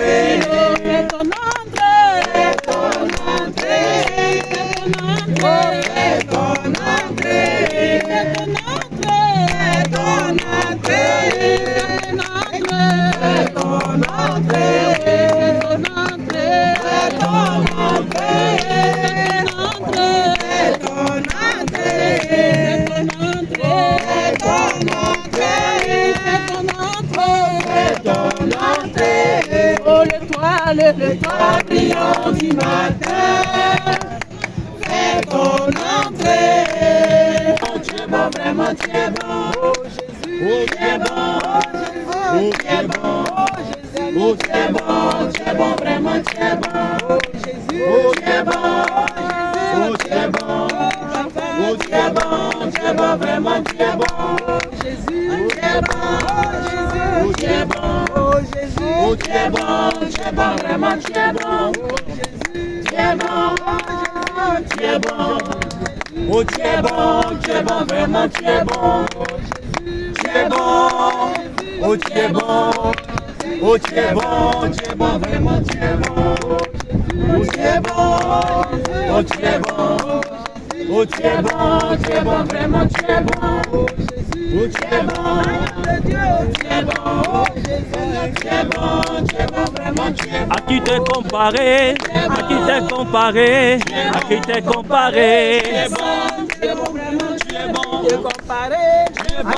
Fais ton entrée. Fais ton entrée. Fais ton entrée. Fais ton entrée. Fais ton entrée. Fais ton entrée. Fais ton entrée. Fais ton entrée. Fais ton entrée. Fais ton entrée. Fais ton entrée. Fais ton entrée. Fais ton entrée. Oh l'étoile brillante du matin. Fais ton entrée. Oh tu es bon, vraiment tu es bon. Oh Jésus, tu es bon. Oh tu es bon. Oh tu es bon, vraiment tu es bon. Oh Jésus, tu es bon. Oh tu es bon. Oh tu es bon, vraiment tu es bon. Oh Jésus, tu es bon. Oh tu es bon. Oh Jésus, oh tu es bon, vraiment tu es bon. Oh Jésus, tu es bon. Tu es bon. Oh tu es bon, vraiment tu es bon. Tu es bon. Oh tu es bon. Oh tu es bon, vraiment tu es bon. Oh tu es bon. Oh tu es bon. Oh tu es bon, vraiment tu es bon. Oh tu es bon. Tu es bon. Tu es bon, vraiment tu es bon. À qui t'es comparé? À qui t'es comparé? À qui t'es comparé? Tu es bon, vraiment tu es bon. Tu es comparé. Tu es bon,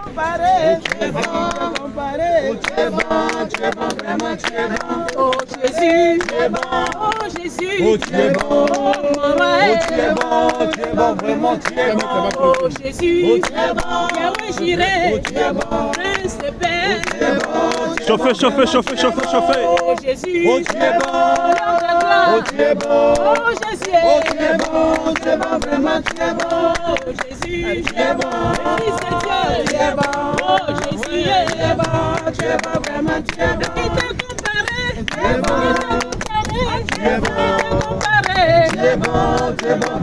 comparé. Tu es bon, comparé. Tu es bon, vraiment tu es bon. Oh Jésus, tu es bon. Oh Jésus, Oh tu es bon. Oh tu es bon, vraiment tu es bon. Oh Jésus, Oh tu es bon. Yahweh Jireh, Oh tu es bon. Prince de paix. Tu es bon. Chauffez, chauffez, chauffez, chauffez, chauffez. Oh Jésus, Oh tu es bon. Oh tu es bon. Oh Jésus, Oh tu es bon, vraiment tu es bon. Oh Jésus, Tu es bon. Fils de Dieu, Tu es bon. oh Jésus, Tu es bon, vraiment tu es bon. qui t'a comparé, Tu es bon. qui t'a comparé, Tu es bon,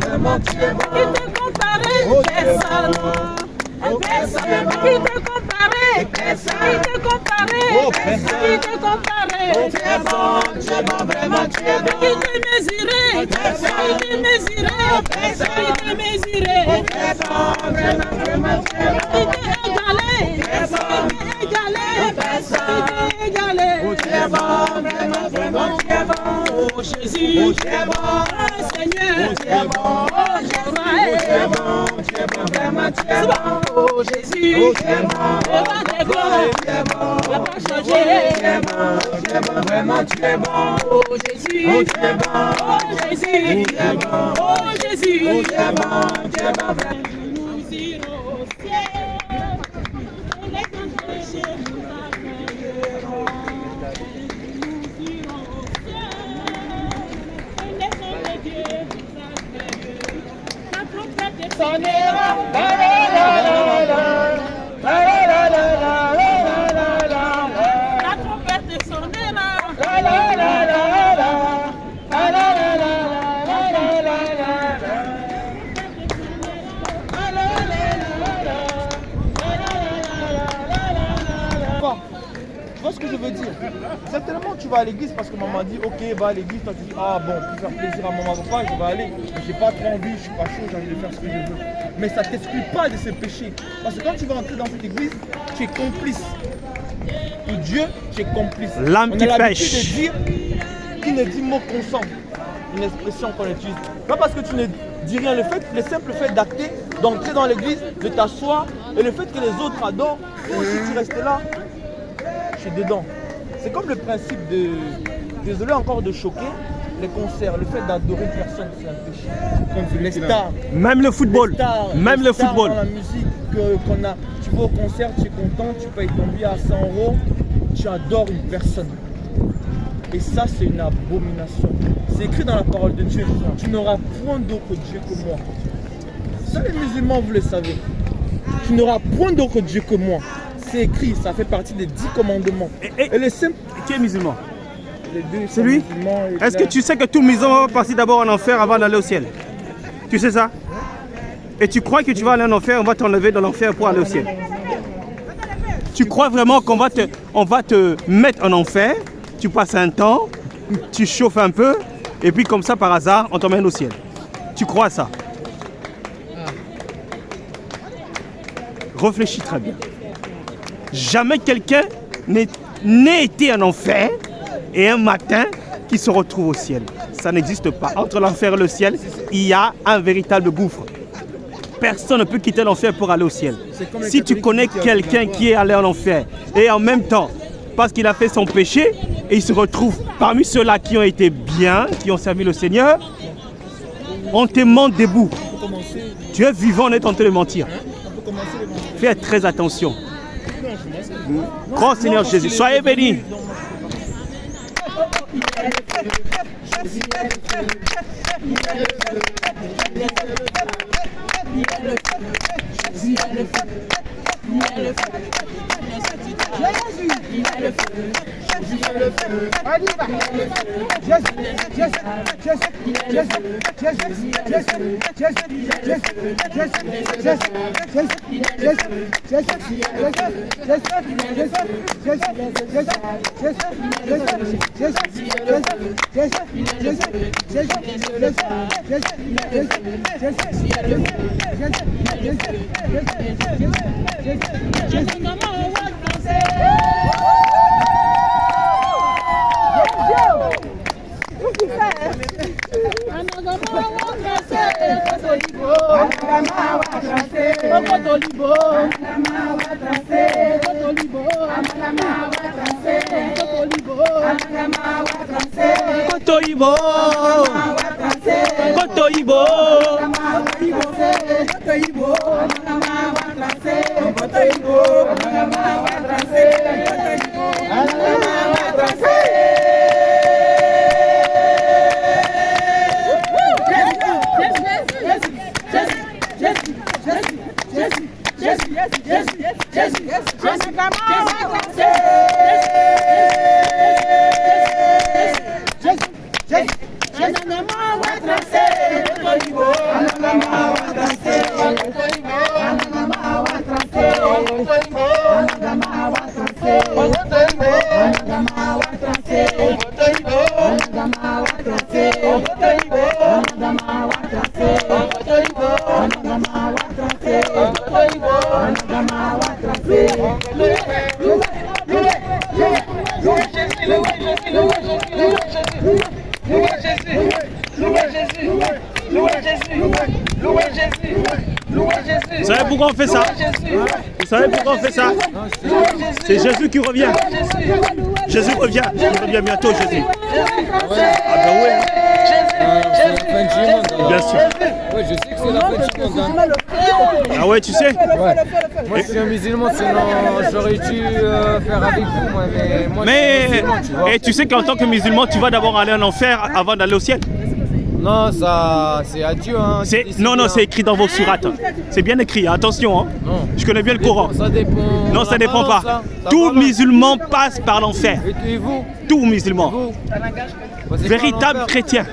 vraiment tu es bon. qui t'a comparé, Oh, tu es personne, bon. personne, Oh, qui t'a comparé, personne. qui t'a comparé, Oh, qui personne. t'a comparé, Oh, tu es bon, vraiment tu es bon. qui t'a mesuré, personne. qui t'a mesuré, personne. qui t'a mesuré, Tu es bon, vraiment tu es bon. qui t'a égalé, Personne. qui t'a égalé, Personne. qui t'a égalé. Oh tu es bon, vraiment tu es bon. Oh Jésus, Oh tu es bon. oh Seigneur, Oh tu es bon. oh Jéhovah, Tu es bon, vraiment tu es bon. oh Jésus, Oh tu es bon. oh roi des gloires, Tu es bon. n'a pas Tu changé. es bon, vraiment tu es bon. Oh Jésus, Oh tu es bon. oh Jésus, Tu es bon. oh Jésus, Oh tu es bon, vraiment. nous irons au ciel, et les péchés nous accueilleront. Nous irons au ciel, et les anges de Dieu nous accueilleront. La trompette sonnera, la la la la la, la la la la la la la la. La trompette sonnera, la la la la la, la la la la la la la la. Tu vois ce que je veux dire? Certainement tu vas à l'église parce que maman dit ok va à l'église, toi tu dis ah bon pour faire plaisir à maman papa je vais aller, mais j'ai pas trop envie, je suis pas chaud, j'ai envie de faire ce que je veux. Mais ça t'exclut pas de ces péchés. Parce que quand tu vas entrer dans cette église, tu es complice. Pour Dieu, tu es complice. L'âme On qui a l'habitude pêche. de dire qui ne dit mot consent. Une expression qu'on utilise. Pas parce que tu ne dis rien, le simple fait d'acter, d'entrer dans l'église, de t'asseoir, et le fait que les autres adorent, toi aussi tu restes là, tu es dedans. C'est comme le principe de, désolé encore de choquer, les concerts, le fait d'adorer une personne, c'est un péché. Les stars. Même le football. Les stars, Même les le stars football. dans la musique qu'on a. Tu vas au concert, tu es content, tu payes ton billet à 100 €, tu adores une personne. Et ça, c'est une abomination. C'est écrit dans la parole de Dieu. Tu n'auras point d'autre Dieu que moi. Ça, les musulmans, vous le savez. Tu n'auras point d'autre Dieu que moi. C'est écrit, ça fait partie des 10 commandements. Et le simple. Qui est musulman? Les deux C'est sont lui? musulmans et Est-ce que là- tu sais que tout musulman va passer d'abord en enfer avant d'aller au ciel? Tu sais ça? Et tu crois que tu vas aller en enfer, on va t'enlever dans l'enfer pour aller au ciel? Tu crois vraiment qu'on va te mettre en enfer tu passes un temps, tu chauffes un peu, et puis comme ça, par hasard, on t'emmène au ciel. Tu crois à ça? Réfléchis très bien. Jamais quelqu'un n'est été en enfer et un matin qui se retrouve au ciel. Ça n'existe pas. Entre l'enfer et le ciel, il y a un véritable gouffre. Personne ne peut quitter l'enfer pour aller au ciel. Si tu connais quelqu'un qui est allé en enfer et en même temps, parce qu'il a fait son péché, et il se retrouve parmi ceux-là qui ont été bien, qui ont servi le Seigneur, on te ment debout. Tu es vivant, on est en train de mentir. Fais très attention. Grand Seigneur Jésus, soyez bénis. Vous savez pourquoi on fait ça? Vous savez pourquoi on fait ça? C'est Jésus qui revient. Jésus revient. Il revient bientôt, Jésus. Ah ben ouais. C'est la fin du monde. Bien sûr. Ouais, je sais que c'est la fin du monde. Hein. Ah ouais, tu sais? Ouais. Moi, je suis un musulman, sinon j'aurais dû faire avec vous, moi. Mais moi, je suis musulman, tu vois. Et tu sais qu'en tant que musulman, tu vas d'abord aller en enfer avant d'aller au ciel? Non, ça, c'est à Dieu. Hein. Non, c'est écrit dans vos sourates. C'est bien écrit, attention. Hein. Non. Je connais bien le Coran. Ça dépend. Non, ça dépend pas. Tout musulman passe par l'enfer. Et vous? Tout musulman. Vous Véritable chrétien.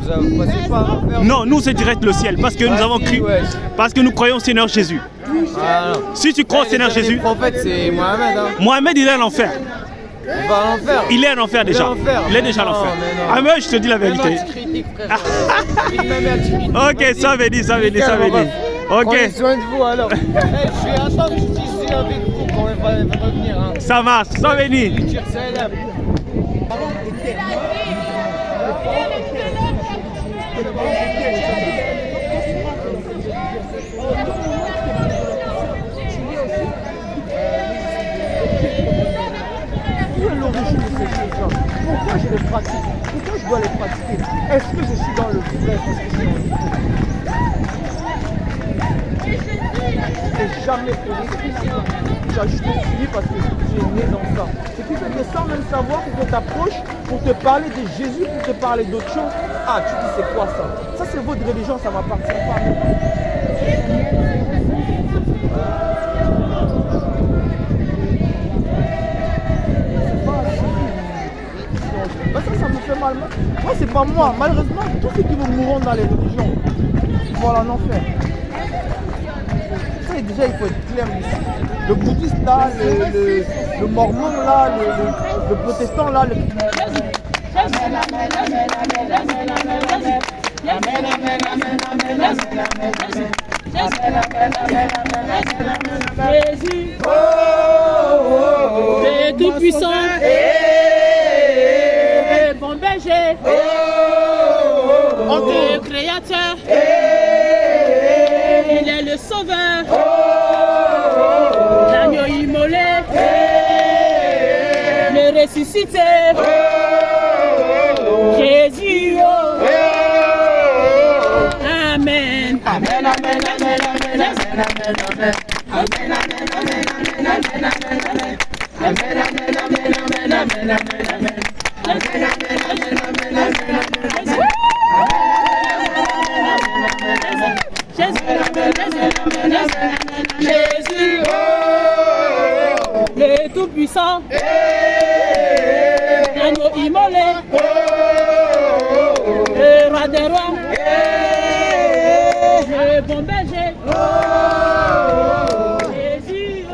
Vous passez pas à l'enfer? Non, nous c'est direct le ciel parce que nous avons cru. Ouais. Parce que nous croyons au Seigneur Jésus. Ah, non. Si tu crois au Seigneur Jésus. Le prophète, c'est Mohamed. Hein. Mohamed, il est en enfer. Il va à l'enfer. Il est en enfer déjà. Il est déjà en enfer. Ah mais je te dis la vérité. Ok, ça veut dire, ça veut dire, ça veut dire. Ok. Prenez soin de vous alors. Je vais attendre que tu dises avec vous quand elle va revenir. Hein. Ça marche, ça veut dire. Pourquoi je les pratique? Pourquoi je dois les pratiquer? Est-ce que je suis dans le vrai? J'ai jamais posé cette question. Tu as juste suivi parce que tu es né dans ça. Ce qui fait que sans même savoir, que tu t'approches pour te parler de Jésus, pour te parler d'autre chose. Ah, tu dis c'est quoi ça? Ça c'est votre religion, ça m'appartient pas. Ça me fait mal. Moi, c'est pas moi. Malheureusement, tous ceux qui mourront dans les religions vont en enfer. Ça, déjà, il faut être clair ici. Le bouddhiste là, le mormon là, Le protestant là, le... Jésus, le Tout-Puissant, bon berger, le Créateur, il est le Sauveur, l'agneau immolé, le ressuscité, Jésus, Amen. Amen, amen, amen, amen, amen, amen, amen. Amen, amen, amen, amen, amen, amen. Amen, amen, amen, amen, amen, amen, amen. Amen, amen, amen, amen, amen, amen. Jésus, le Tout-Puissant, l'agneau immolé, le roi des rois, le bon berger, Jésus,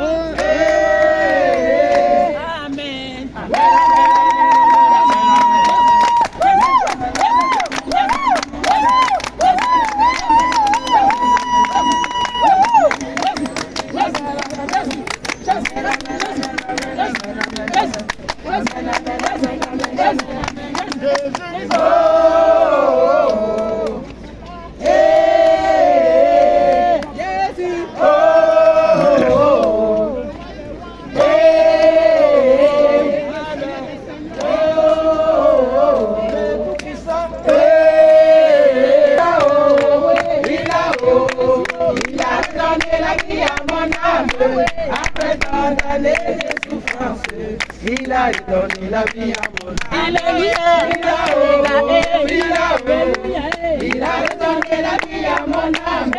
Amen. Après tant d'années de souffrance, il a donné la vie à mon âme. Il a donné la vie à mon âme.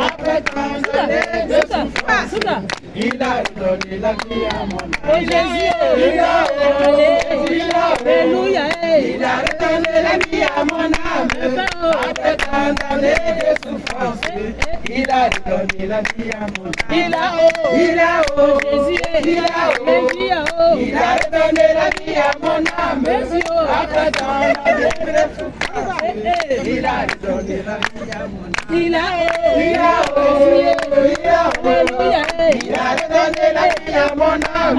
Après tant d'années de souffrance, il a donné la vie à mon âme. Il a redonné la vie à mon âme. Après tant d'années de souffrance, il a donné la vie à mon âme. Il a redonné la vie à mon âme. Après tant d'années de souffrance, il a redonné la vie à mon âme. Il a redonné la vie à mon âme.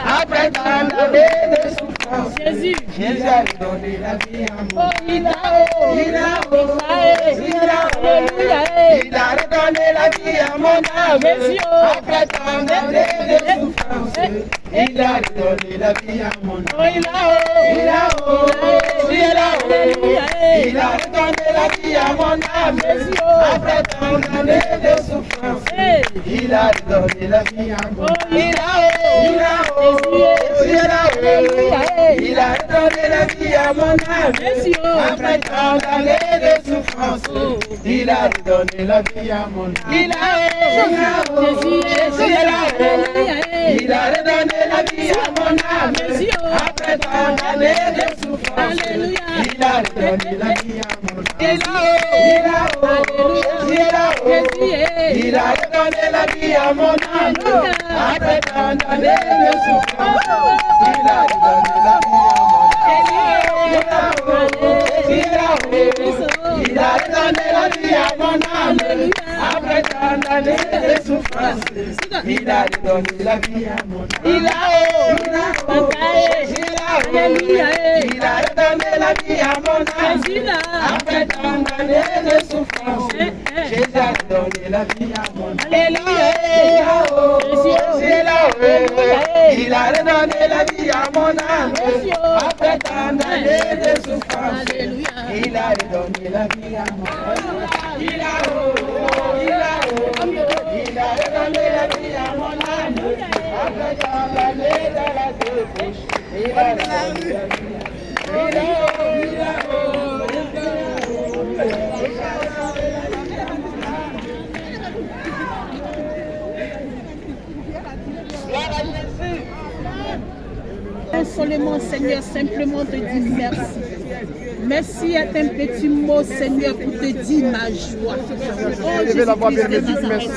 Après tant d'années de souffrance, Jésus a redonné la vie à mon âme. Il a redonné la vie à mon âme. Après tant d'années de souffrance, il a redonné la vie à mon âme. Il a redonné la vie à mon âme. Après tant d'années de souffrance, il a redonné la vie à mon âme. Il a redonné la vie à mon âme. Après tant d'années de souffrance, il a redonné la vie à mon âme. Il a redonné la vie à mon âme. Après tant d'années de souffrance, il a redonné la vie à mon âme. Il a redonné la vie à mon âme. Après tant d'années de souffrance, il a redonné la vie à mon âme. Il a redonné la vie à mon âme. Après tant d'années de souffrance, il a redonné la vie à mon âme. Il a redonné la vie à mon âme. Après tant d'années de souffrance, Jésus a redonné la vie à mon âme. Il a redonné la vie à mon âme. Après tant d'années de souffrance, il a redonné la vie à mon âme. Il a redonné la vie à mon âme. Après tant d'années de la débauche, il a redonné la vie. seulement, Seigneur, simplement te dire merci. Merci est un petit mot, Seigneur, pour te dire ma joie. Oh, Jésus-Christ de Nazareth.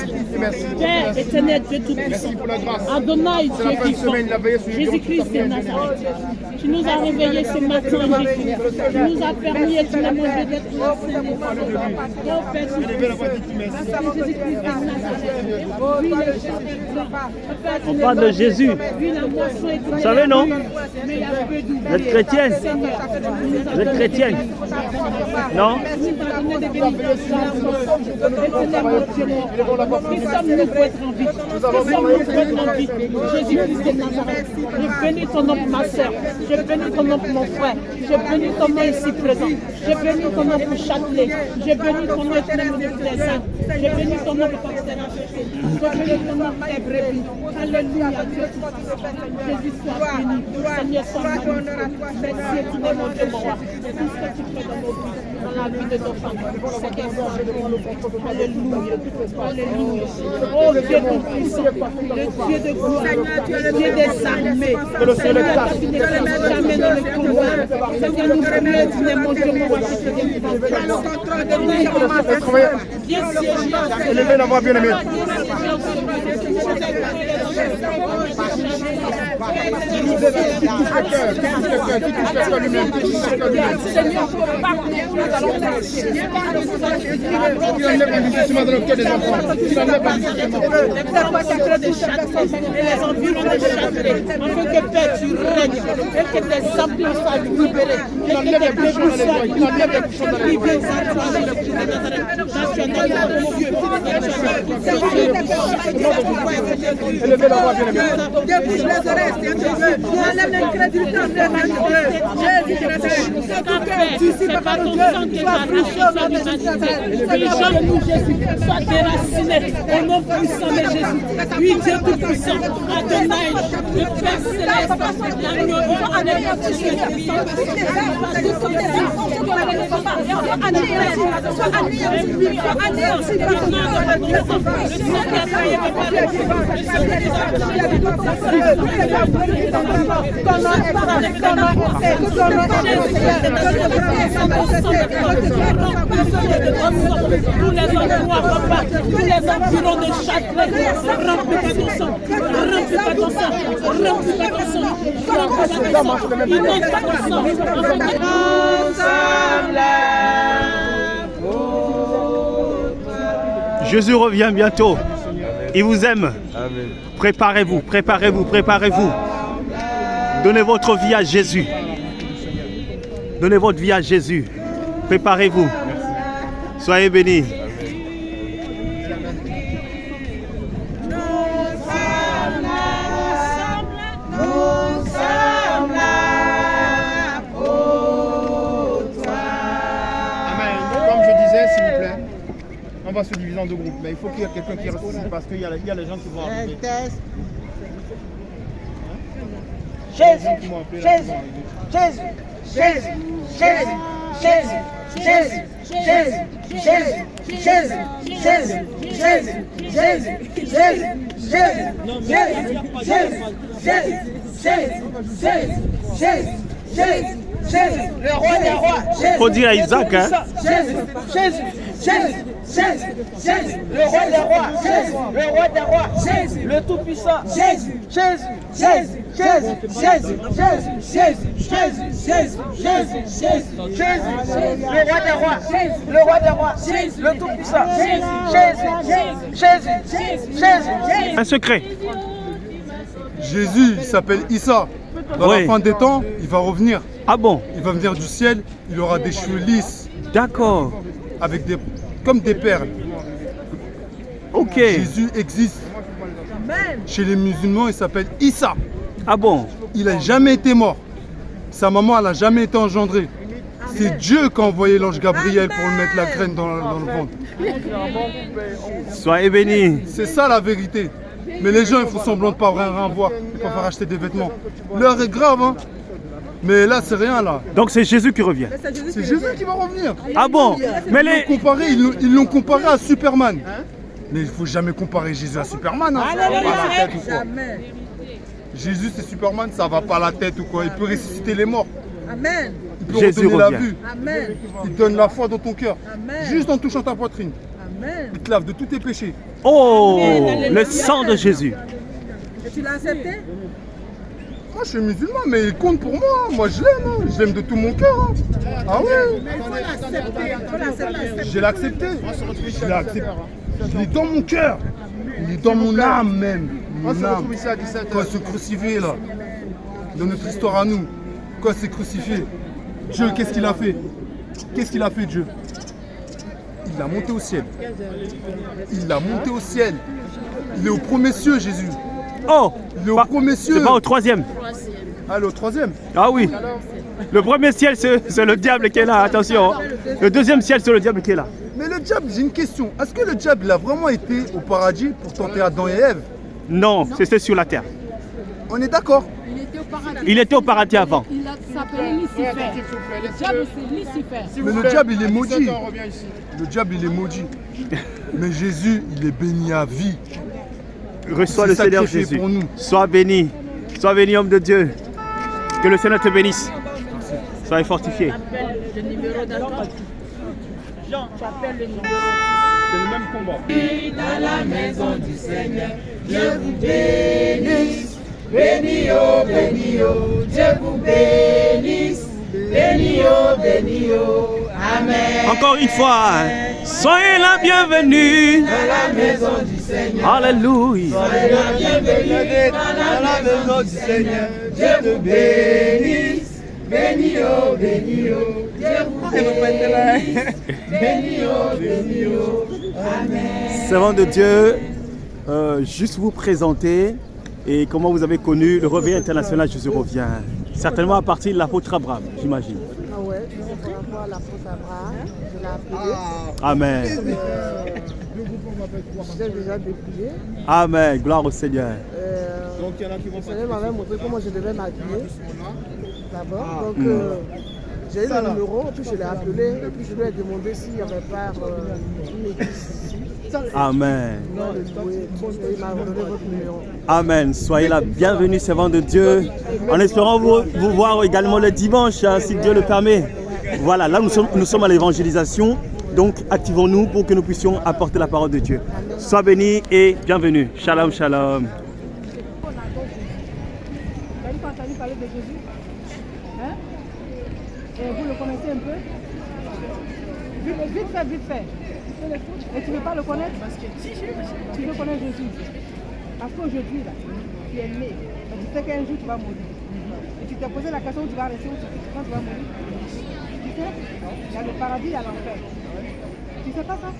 Père éternel, Dieu Tout-Puissant. Adonai, Dieu vivant. Jésus-Christ de Nazareth. Tu nous as réveillés ce matin, Jésus. Tu nous as permis et tu nous as demandé d'être là, Seigneur. Oh, Père Jésus-Christ de Nazareth. On parle de Jésus. Vous savez, non? Vous êtes chrétienne? Vous êtes chrétienne? Non? Jésus-Christ de Nazareth. Je bénis ton nom pour ma soeur. Je bénis ton nom pour mon frère. Je bénis ton nom ici présent. Je bénis ton nom pour Châtelet. Je bénis ton nom pour les saints. Je bénis ton nom pour Pasteur Acheté. Je bénis ton nom pour tes brebis. Alléluia. Jésus soit béni. Seigneur, sois béni. Merci et tu n'es mon Dieu, mon roi. Tout ce que tu fais dans nos vies, dans la vie de nos familles, c'est qu'elle soit bénie. Alléluia. Alléluia. Oh Dieu Tout-Puissant, le Dieu de gloire, le Dieu des armées. Seigneur, tu ne laisses jamais dans le combat. Seigneur, nous prions, tu n'es mon Dieu, mon roi. Viens siéger. Élevez la voix, bien-aimé. Seigneur, partout nous allons les environs de Châtelet, afin que Père tu règnes, et que tes âmes soient libérées, et que tes péchés soient libérés, qui viennent Élevez la voix, bien-aimé. Débouche les oreilles, si tu veux. Enlève l'incrédulité en Jésus Christ. c'est pas ton sang qui est arraché, sois déraciné au nom puissant de Jésus. Oui, Dieu Tout-Puissant, Adonai, le Père Céleste, l'agneau, tous les endroits, papa, tous les environs de Châtelet, remplis pas ton sang, remplis pas ton sang, remplis pas ton sang, remplis pas ton sang, inonde pas ton sang. Jésus revient bientôt. Il vous aime. Amen. Préparez-vous, préparez-vous, préparez-vous. Donnez votre vie à Jésus. Donnez votre vie à Jésus. Préparez-vous. Soyez bénis. On va se diviser en deux groupes, mais il faut qu'il y ait quelqu'un qui ressuscite parce qu'il y a les gens qui vont arriver. Jésus, Jésus, Jésus, Jésus, Jésus, Jésus, Jésus, Jésus, Jésus, Jésus, Jésus, Jésus, Jésus, Jésus, Jésus, Jésus, le roi des rois. Faut dire à Isaac, hein? Jésus, Jésus, Jésus, Jésus, Jésus, le roi des rois. Jésus, le roi des rois. Jésus, le tout-puissant. Jésus, Jésus, Jésus, Jésus, Jésus, Jésus, Jésus, Jésus, Jésus, Jésus, Jésus, Jésus, le roi des rois. Le roi des rois. Jésus, le tout-puissant. Jésus, Jésus, Jésus. Un secret. Jésus, il s'appelle Issa. Dans la fin des temps, il va revenir. Ah bon? Il va venir du ciel, il aura des cheveux lisses. D'accord. Avec comme des perles. Ok. Jésus existe. Chez les musulmans, il s'appelle Issa. Ah bon? Il n'a jamais été mort. Sa maman, elle n'a jamais été engendrée. C'est Dieu qui a envoyé l'ange Gabriel pour lui mettre la graine dans le ventre. Soyez bénis. C'est ça la vérité. Mais les gens, ils font semblant de ne pas rien voir. Ils préfèrent acheter des vêtements. L'heure est grave, hein. Mais là, c'est rien, là. Donc c'est Jésus qui revient. C'est Jésus qui va revenir. Ah bon? Mais Ils l'ont comparé à Superman. Mais il ne faut jamais comparer Jésus à Superman. Hein. Jésus c'est Superman, ça va pas à la tête ou quoi. Il peut ressusciter les morts. Amen. Il peut Jésus redonner la revient. vue. Amen. Il donne la foi dans ton cœur. Amen. Juste en touchant ta poitrine. Amen. Il te lave de tous tes péchés. Oh, le sang de Jésus. Et tu l'as accepté? Moi je suis musulman, mais il compte pour moi. Moi je l'aime. Hein. Je l'aime de tout mon cœur. Hein. Ah ouais. Mais il faut l'accepter. Il faut l'accepter. Je l'ai accepté. Je l'ai accepté. Il est dans mon cœur. Il est dans mon âme même. Mon âme. Quand il se crucifié là, dans notre histoire à nous, quand il s'est crucifié, Dieu, qu'est-ce qu'il a fait? Qu'est-ce qu'il a fait Dieu? Il l'a monté au ciel. Il l'a monté au ciel. Il est au premier cieux, Jésus. Oh, Il est au premier cieux. c'est pas au troisième. Ah, le troisième. Ah oui. Le premier ciel, c'est le diable qui est là, attention. Le deuxième ciel, c'est le diable qui est là. Mais le diable, j'ai une question. Est-ce que le diable il a vraiment été au paradis pour tenter Adam et Ève? Non, c'était sur la terre. On est d'accord? Il était au paradis avant. Il s'appelait Lucifer. Le diable, c'est Lucifer. Mais le diable, il est maudit. Le diable, il est maudit. Mais Jésus, il est béni à vie. Reçois Il le s'est Seigneur sacrifié Jésus. pour nous. Sois béni. Sois béni, homme de Dieu. Que le Seigneur te bénisse. Sois fortifié. Le numéro d'attente. Tu appelles le numéro. C'est le même combat. Dans la maison du Seigneur, Dieu vous bénisse. Béni, oh, Dieu vous bénisse. Béni, oh, Amen. Encore une fois, soyez la bienvenue. Dans la maison du Seigneur, Alléluia. soyez la bienvenue. Dans la maison du Seigneur, Dieu vous bénisse. Béni, oh, Dieu vous bénisse. Béni, oh, Amen. Servant de Dieu, juste vous présenter et comment vous avez connu le réveil international Jésus revient. Certainement à partir de l'apôtre Abraham, j'imagine. Ah ouais, par rapport à l'apôtre Abraham, je l'ai appelé. Amen. J'ai déjà déplié. Amen. Gloire au Seigneur. Donc il y en a qui vont Le Seigneur m'avait montré comment je devais m'habiller d'abord. Donc j'ai eu le numéro, puis je l'ai appelé, et puis je lui ai demandé s'il n'y avait pas une église ici. Amen. Et il m'a donné votre numéro. Amen. Soyez la bienvenue, servant de Dieu. En espérant vous voir également le dimanche, hein, si Dieu le permet. Voilà, là nous sommes à l'évangélisation. Donc activons-nous pour que nous puissions apporter la parole de Dieu. Sois béni et bienvenue. Shalom, shalom. Vous avez entendu parler de Jésus? Hein? Et vous le connaissez un peu? Vite fait. Et tu ne veux pas le connaître? Tu veux connaître Jésus. Parce qu'aujourd'hui, là, tu es né. Et tu sais qu'un jour tu vas mourir. Et tu t'es posé la question où tu vas rester quand tu vas mourir. Tu sais, il y a le paradis, il y a l'enfer. Tu sais pas ça?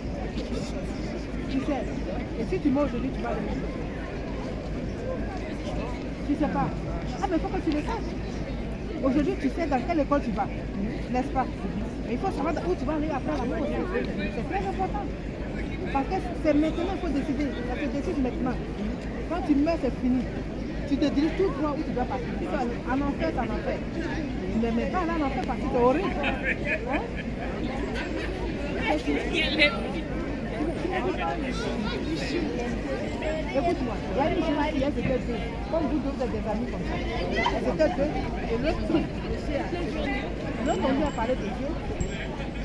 Tu sais. Et si tu meurs aujourd'hui, tu vas le mourir. Tu sais pas. Ah, mais il faut que tu le saches. Aujourd'hui, tu sais dans quelle école tu vas, n'est-ce pas? Mais il faut savoir où tu vas aller après la mort. C'est très important. Parce que c'est maintenant qu'il faut décider. Ça se décide maintenant. Quand tu meurs, c'est fini. Tu te diriges tout droit où tu dois partir. Si tu es en enfer, c'est en enfer. Tu ne mets pas là en enfer parce que c'est horrible. Hein? Écoute-moi, il y a une chose qui est deux. Comme vous deux êtes des amis comme ça. C'était deux. Et l'autre truc aussi a accepté. L'autre, on lui a parlé de Dieu.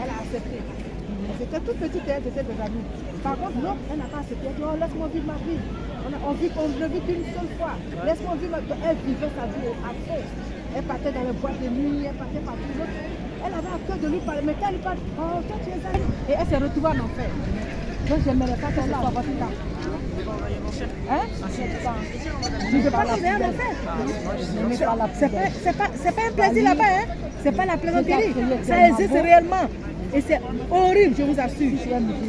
Elle a accepté. C'était toute petite, elle était des amis. Par contre, l'autre, elle n'a pas accepté. Elle dit, oh, laisse-moi vivre ma vie. On ne vit qu'une seule fois. Laisse-moi vivre ma vie. Elle vivait sa vie après. Elle partait dans les boîtes de nuit, elle partait partout. Elle avait à cœur de lui parler. Mais quand elle parle, oh, toi tu es amie. Et elle s'est retrouvée en enfer. Donc je n'aimerais pas qu'elle soit votre cas. Hein? Je ne veux pas qu'il ait un enfer. C'est pas un plaisir là-bas, hein? C'est pas la plaisanterie. Ça existe réellement. Et c'est horrible, je vous assure.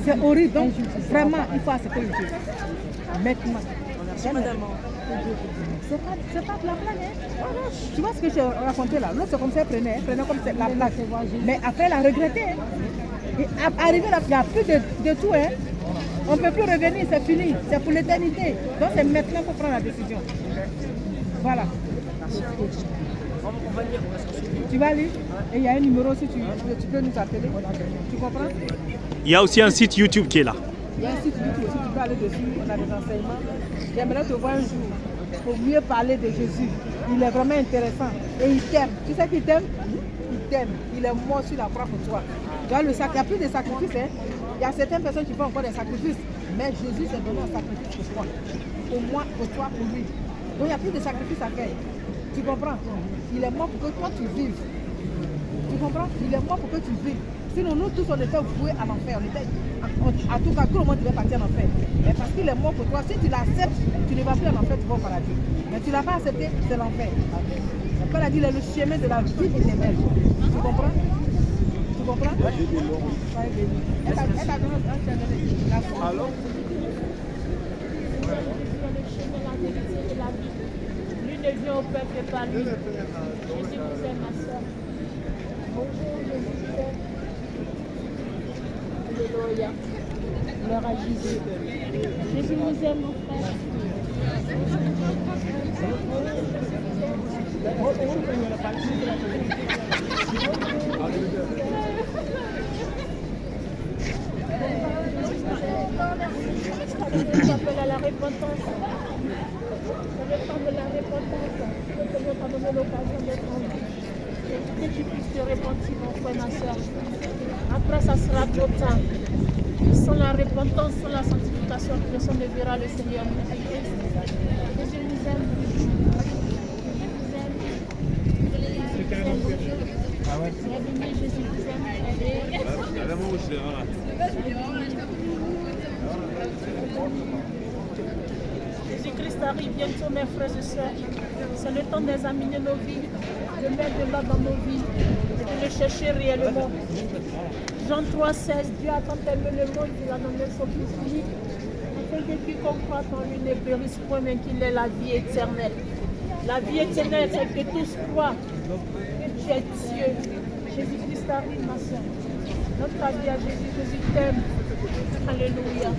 C'est horrible. Donc vraiment, il faut accepter le Dieu. Maintenant. C'est pas de la blague, hein? Tu vois ce que j'ai raconté là? L'autre, c'est comme ça, elle prenait comme la blague. Mais après, elle a regretté. Hein? Et arrivé là, il n'y a plus de tout, hein? On ne peut plus revenir, c'est fini. C'est pour l'éternité. Donc c'est maintenant qu'il faut prendre la décision. Voilà. Tu vas lire? Et il y a un numéro si tu peux nous appeler. Tu comprends? Il y a aussi un site YouTube qui est là. Il y a un site YouTube aussi, tu peux aller dessus, on a des enseignements. J'aimerais te voir un jour. pour mieux parler de Jésus. Il est vraiment intéressant. Et il t'aime. Tu sais qu'il t'aime? Il t'aime. Il est mort sur la croix pour toi. Tu vois, il n'y a plus de sacrifices. Hein? Il y a certaines personnes qui font encore des sacrifices. Mais Jésus s'est donné un sacrifice pour toi. Pour moi, pour toi, pour lui. Donc il n'y a plus de sacrifices à faire. Tu comprends? Il est mort pour que toi tu vives. Tu comprends? Il est mort pour que tu vives. Sinon nous tous on était voués à l'enfer. À tout cas, tout le monde devait partir en enfer. Mais parce qu'il est mort pour toi, si tu l'acceptes, tu ne vas plus en enfer, tu vas au paradis. Mais tu ne l'as pas accepté, c'est l'enfer. La Paul a dit, il est le chemin de la vie éternelle. Tu comprends? Tu comprends? Elle a donné la foi. Alors? Lui ne vient au Père que par lui. Jésus vous aime, ma soeur. Bonjour, Jésus vous aime. Alléluia. Gloire à Jésus. Jésus vous aime, mon frère. J'appelle à la repentance. Je vais prendre la repentance. Que Dieu t'a donné l'occasion d'être en vie. Que tu puisses te repentir, mon frère, ma soeur. Après, ça sera trop tard. Sans la repentance, sans la sanctification, personne ne verra le Seigneur. Jésus nous aime. Jésus vous aime. Jésus-Christ arrive bientôt, mes frères et sœurs. C'est le temps d'examiner nos vies, de mettre de l'ordre dans nos vies et de le chercher réellement. Jean 3,16, Dieu a tant aimé le monde qu'il a donné son Fils unique, afin que quiconque croit en lui ne périsse point, mais qu'il ait la vie éternelle. La vie éternelle, c'est que tous croient que tu es Dieu. Jésus-Christ arrive, ma soeur. Notre vie à Jésus, Jésus t'aime. Alléluia.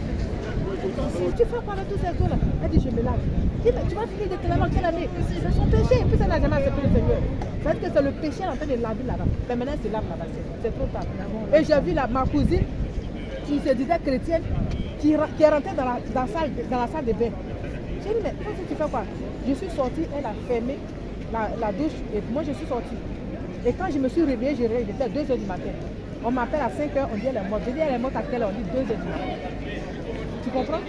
Tu fais quoi avec tous ces eaux-là? Elle dit, je me lave. Tu vas finir de te laver en quelle année? C'est son péché. Et puis ça n'a jamais accepté le Seigneur. C'est-à-dire que c'est le péché en train de laver là-bas. Mais maintenant, c'est lave là-bas. C'est trop tard. Et j'ai vu ma cousine qui se disait chrétienne, qui est rentrée dans la salle de bain. J'ai dit, mais tu fais quoi? Je suis sortie, elle a fermé la douche et moi je suis sortie. Et quand je me suis réveillée, il était 2h du matin. On m'appelle à 5h, on dit elle est morte. Je dis elle est morte à quelle heure? On dit 2h du matin. Tu comprends?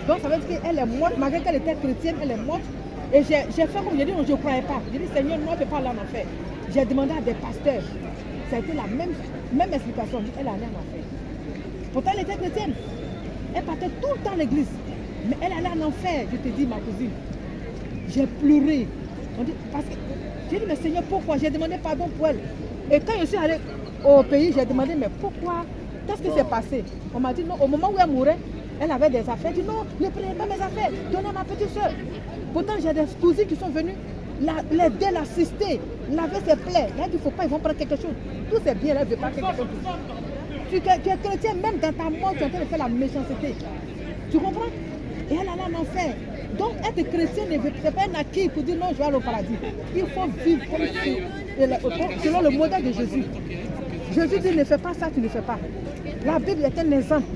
Donc ça veut dire qu'elle est morte, malgré qu'elle était chrétienne, elle est morte. Et j'ai fait comme j'ai dit, non, je ne croyais pas. J'ai dit, Seigneur, moi je ne peux pas aller en enfer. J'ai demandé à des pasteurs. Ça a été la même explication. Elle est allée en enfer. Pourtant elle était chrétienne. Elle partait tout le temps à l'église. Mais elle allait en enfer, je te dis, ma cousine. J'ai pleuré. Parce que j'ai dit, mais Seigneur, pourquoi? J'ai demandé pardon pour elle. Et quand je suis allée au pays, j'ai demandé, mais pourquoi? Qu'est-ce qui s'est passé? On m'a dit, non, au moment où elle mourait, elle avait des affaires. Elle dit, non, ne prenez pas mes affaires, donnez à ma petite soeur. Pourtant, j'ai des cousines qui sont venues l'aider, l'assister, laver ses plaies. Elle a dit, il ne faut pas, ils vont prendre quelque chose. Tout c'est bien, elle ne veut pas quelque chose. Tu es chrétien, même dans ta mort, tu es en train de faire la méchanceté. Tu comprends? Et elle allait en enfer. Donc, être chrétien, ce n'est pas un acquis pour dire non, je vais aller au paradis. Il faut vivre selon le modèle de Jésus. Jésus dit, ne fais pas ça, tu ne fais pas. La Bible est un exemple.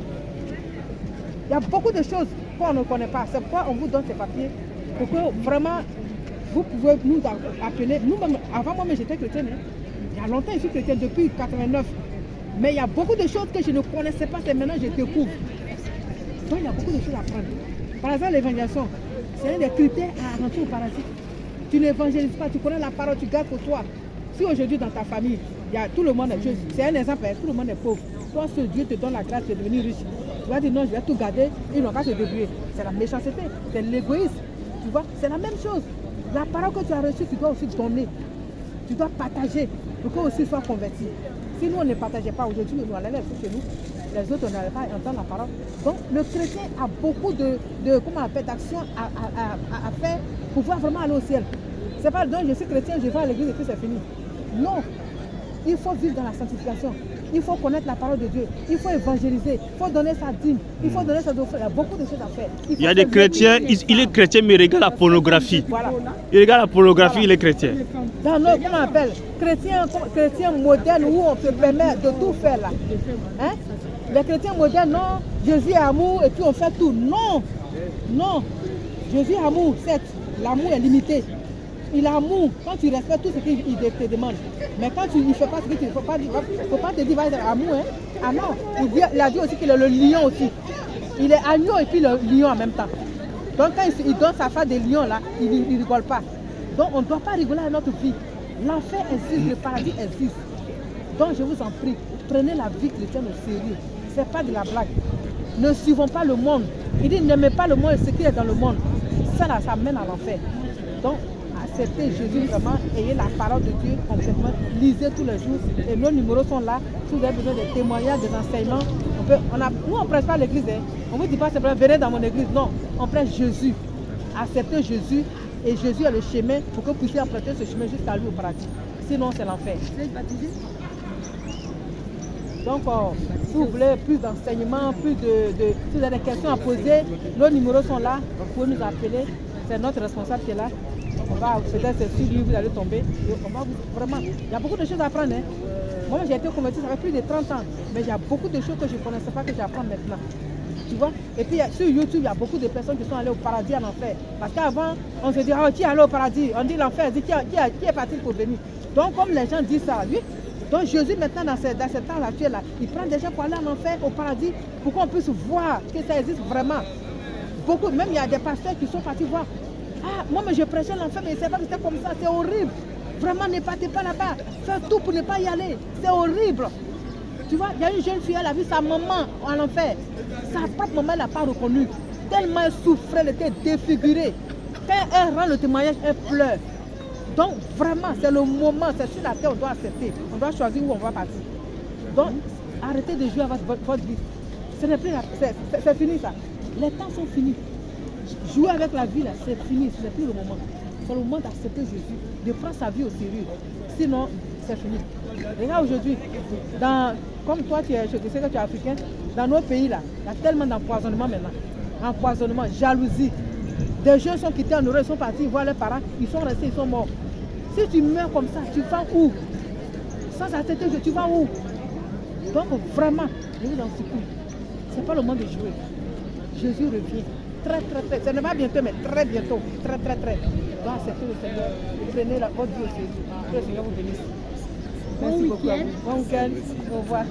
Il y a beaucoup de choses qu'on ne connaît pas. C'est pourquoi on vous donne ces papiers. Pour que vraiment, vous pouvez nous appeler. Nous-mêmes, avant moi, j'étais chrétienne. Hein. Il y a longtemps, je suis chrétienne, depuis 89. Mais il y a beaucoup de choses que je ne connaissais pas. C'est maintenant que je découvre. Donc, il y a beaucoup de choses à prendre. Par exemple, l'évangélisation, c'est un des critères à rentrer au paradis. Tu n'évangélises pas, tu connais la parole, tu gardes pour toi. Si aujourd'hui dans ta famille, il y a, tout le monde est juste, c'est un exemple, tout le monde est pauvre. Toi, ce Dieu te donne la grâce de devenir riche. Tu vas dire non, je vais tout garder, ils n'ont pas se débrouiller. C'est la méchanceté, c'est l'égoïsme. Tu vois, c'est la même chose. La parole que tu as reçue, tu dois aussi donner. Tu dois partager pour qu'on aussi soit converti. Si nous, on ne partageait pas aujourd'hui, nous allons aller chez nous. Les autres, on n'allait pas entendre la parole. Donc, le chrétien a beaucoup d'actions à faire pour pouvoir vraiment aller au ciel. C'est pas donc je suis chrétien, je vais à l'église et puis c'est fini. Non. Il faut vivre dans la sanctification. Il faut connaître la parole de Dieu. Il faut évangéliser. Il faut donner sa dîme. Il faut donner sa offrande. Il y a beaucoup de choses à faire. Il y a des chrétiens, il est chrétien mais il regarde la pornographie. Voilà. Il regarde la pornographie, voilà. Il est chrétien. Dans nos, comment on appelle, chrétien moderne où on se permet de tout faire là. Hein? Les chrétiens modernes, non, Jésus est amour et puis on fait tout. Non, non. Jésus est amour, certes, L'amour est limité. Il a amour quand tu respectes tout ce qu'il te demande. Mais quand tu ne fais pas ce que tu ne faut pas te dire va être amour. Hein. Ah non, il a dit aussi qu'il est le lion aussi. Il est agneau et puis le lion en même temps. Donc quand il donne sa face des lions là, il ne rigole pas. Donc on ne doit pas rigoler à notre vie. L'enfer existe, le paradis existe. Donc je vous en prie, prenez la vie chrétienne au sérieux. Ce n'est pas de la blague. Ne suivons pas le monde. Il dit n'aimez pas le monde et ce qui est dans le monde. Ça là, ça mène à l'enfer. Donc acceptez Jésus vraiment, ayez la parole de Dieu complètement, lisez tous les jours. Et nos numéros sont là. Si vous avez besoin de témoignages, des enseignements, nous on ne prêche pas l'église. Hein. On ne vous dit pas simplement venez dans mon église. Non, on prêche Jésus. Acceptez Jésus. Et Jésus est le chemin pour que vous puissiez emprunter ce chemin jusqu'à lui au paradis. Sinon, c'est l'enfer. Donc, si vous voulez plus d'enseignements, si vous avez des questions à poser, nos numéros sont là. Vous pouvez nous appeler. C'est notre responsable qui est là. On va peut-être sur lui, vous allez tomber. On va vraiment, il y a beaucoup de choses à apprendre. Hein. Moi, j'ai été converti, ça fait plus de 30 ans. Mais il y a beaucoup de choses que je ne connaissais pas que j'apprends maintenant. Tu vois? Et puis sur YouTube, il y a beaucoup de personnes qui sont allées au paradis en enfer. Parce qu'avant, on se dit, ah, qui est allé au paradis? On dit l'enfer, qui est parti pour venir? Donc, comme les gens disent ça, oui. Donc, Jésus, maintenant, dans ce temps actuel là, il prend des gens pour aller en enfer, au paradis, pour qu'on puisse voir que ça existe vraiment. Beaucoup, même il y a des pasteurs qui sont partis voir. Ah, moi, mais je prêchais l'enfer, mais c'est pas que c'était comme ça, c'est horrible. Vraiment, ne partez pas là-bas. Faites tout pour ne pas y aller. C'est horrible. Tu vois, il y a une jeune fille, elle a vu sa maman en enfer. Sa propre maman ne l'a pas reconnue. Tellement elle souffrait, elle était défigurée. Quand elle rend le témoignage, elle pleure. Donc vraiment, c'est le moment, c'est sur la terre, on doit accepter. On doit choisir où on va partir. Donc, arrêtez de jouer avec votre vie. Ce n'est plus c'est fini ça. Les temps sont finis. Jouer avec la vie, là, c'est fini, ce n'est plus le moment. C'est le moment d'accepter Jésus, de prendre sa vie au sérieux. Sinon, c'est fini. Regarde aujourd'hui, comme toi, je sais que tu es africain, dans nos pays, là, il y a tellement d'empoisonnement maintenant. Empoisonnement, jalousie. Des jeunes sont quittés en Europe, ils sont partis voir leurs parents, ils sont restés, ils sont morts. Si tu meurs comme ça, tu vas où? Sans accepter Jésus, tu vas où? Donc vraiment, je vous en supplie, ce n'est pas le moment de jouer. Jésus revient. Très, très, très. Ce n'est pas bientôt, mais très bientôt. Très, très, très. Donc acceptez le Seigneur. Prenez votre vie au sérieux. Que le Seigneur vous bénisse. Merci beaucoup à vous. Bon week-end. Au revoir.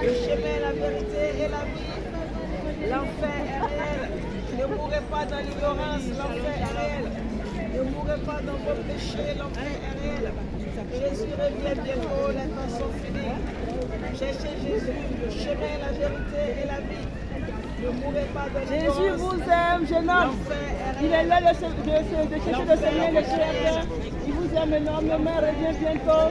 Le chemin, la vérité et la vie. L'enfer est réel. Ne mourrez pas dans l'ignorance, l'enfer est réel. Ne mourrez pas dans vos péchés, l'enfer est réel. Jésus revient bientôt, les temps sont finis. Cherchez Jésus, le chemin, la vérité et la vie. Ne mourrez pas dans l'ignorance. Jésus vous aime, jeune homme. Il est là de chercher le Seigneur, le Créateur. Il vous aime énormément, revient bientôt.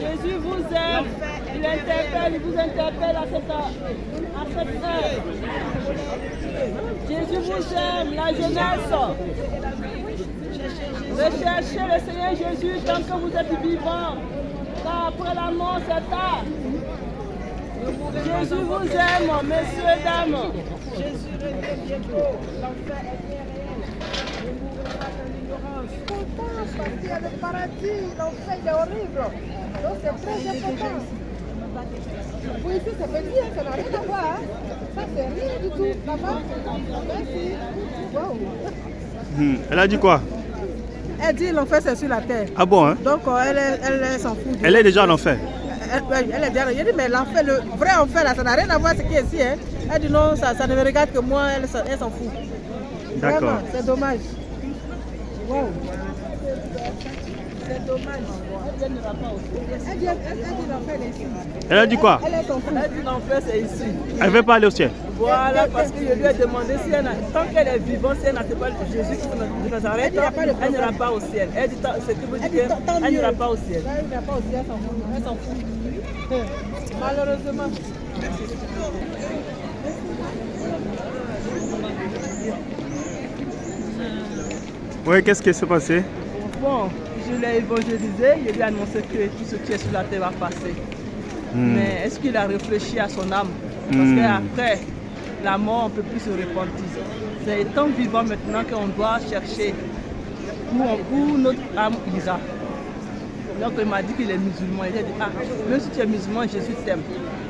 Jésus vous aime, il vous interpelle à cette heure. Jésus vous aime, la jeunesse. Recherchez le Seigneur Jésus tant que vous êtes vivant, car après la mort c'est tard. Jésus vous aime, messieurs, dames. Jésus revient bientôt, l'enfer est bien réel. Ne mourrez pas dans l'ignorance. Pourtant, parce qu'il y a le paradis, l'enfer il est horrible. Donc c'est très important. Pour ici c'est petit, hein, ça n'a rien à voir. Hein. Ça c'est rien du tout. Là-bas, merci. Wow. Elle a dit quoi? Elle dit l'enfer c'est sur la terre. Ah bon, hein? Donc elle s'en fout. Elle est déjà en enfer. Elle est déjà. Elle dit mais l'enfer, le vrai enfer là, ça n'a rien à voir avec ce qui est ici. Hein. Elle dit non, ça ne me regarde que moi, elle s'en fout. D'accord. Vraiment, c'est dommage. Wow. C'est dommage. Elle n'ira pas aussi. Elle dit l'enfer est ici. Elle a dit quoi? Elle s'en fout. Elle dit l'enfer c'est ici. Elle ne veut pas aller au ciel. Voilà, parce que je lui ai demandé si elle tant qu'elle est vivante, si elle n'a pas Jésus de Nazareth, elle n'ira pas au ciel. Elle dit ce qui veut dire qu'elle n'ira pas au ciel. Elle n'ira pas au ciel, elle s'en fout. Malheureusement. Oui, qu'est-ce qui s'est passé? Bon, je l'ai évangélisé, je lui ai annoncé que tout ce qui est sur la terre va passer. Mais est-ce qu'il a réfléchi à son âme? Parce qu'après la mort, on ne peut plus se repentir. C'est étant vivant maintenant qu'on doit chercher où notre âme ira. Donc il m'a dit qu'il est musulman. Il a dit, ah, même si tu es musulman, Jésus t'aime.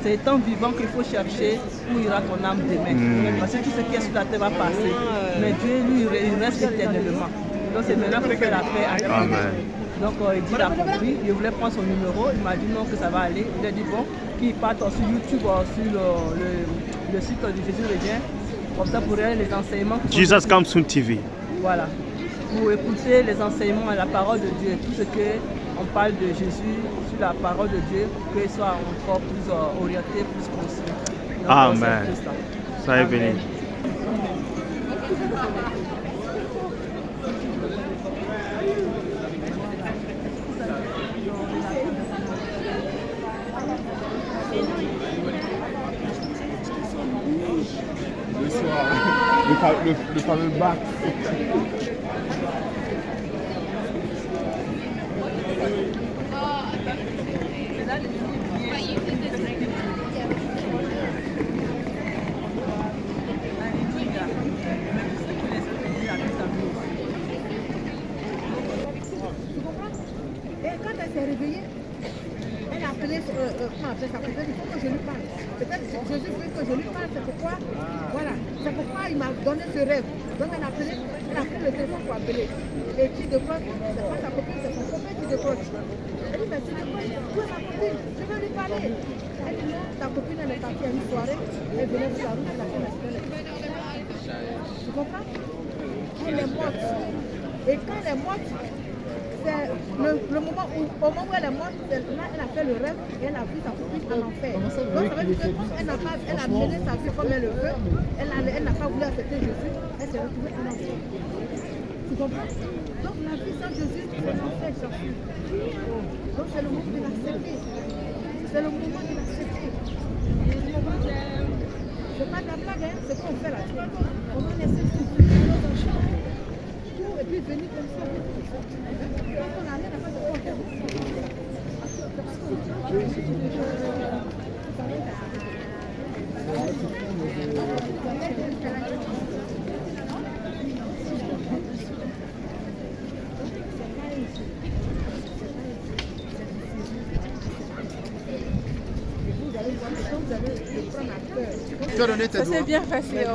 C'est étant vivant qu'il faut chercher où ira ton âme demain. Parce que tout ce qui est sur la terre va passer. Mais Dieu, lui, il reste éternellement. Donc c'est maintenant qu'il fait la paix avec lui. Donc il dit, il a compris, il voulait prendre son numéro, il m'a dit non que ça va aller. Il a dit bon, qu'il parte sur YouTube, sur le site de Jésus revient, comme ça pour les enseignements. Jesus Comes Soon TV. Voilà, pour écouter les enseignements et la parole de Dieu, tout ce qu'on parle de Jésus sur la parole de Dieu, pour qu'il soit encore plus orienté, plus conscient. Donc, amen. Ça est béni. Le soir, le fameux bac. Et quand elle s'est réveillée, elle a appelé, comment appeler ça, peut-être il faut que je lui parle. Peut-être Jésus veut que je lui parle, c'est pourquoi, voilà, c'est pourquoi il m'a donné ce rêve. Donc elle a pris le téléphone pour appeler. Et qui décroche, c'est pas sa copine, c'est son copain qui décroche. Elle dit, mais tu décroches, où est ma copine? Je veux lui parler. Elle dit, non, ta copine, elle est partie à une soirée, elle venait sur la route, elle a fait la. Tu comprends? Elle est morte. Et quand elle est morte, c'est le moment où, au moment où elle est morte, là, elle a fait le rêve et elle a vu sa copine en enfer. Donc ça veut dire qu'elle a mené sa vie comme elle le veut, elle n'a pas voulu accepter Jésus, elle s'est retrouvée en enfer. Tu comprends? Donc la vie sans Jésus, c'est l'enfer, Jésus. Donc c'est le moment de l'accepter. C'est le moment de l'accepter. C'est pas de la blague, hein? C'est qu'on fait là. On va laisser nos enfants. Et puis venir comme ça. On a rien à faire de faire. Ça s'est bien passé.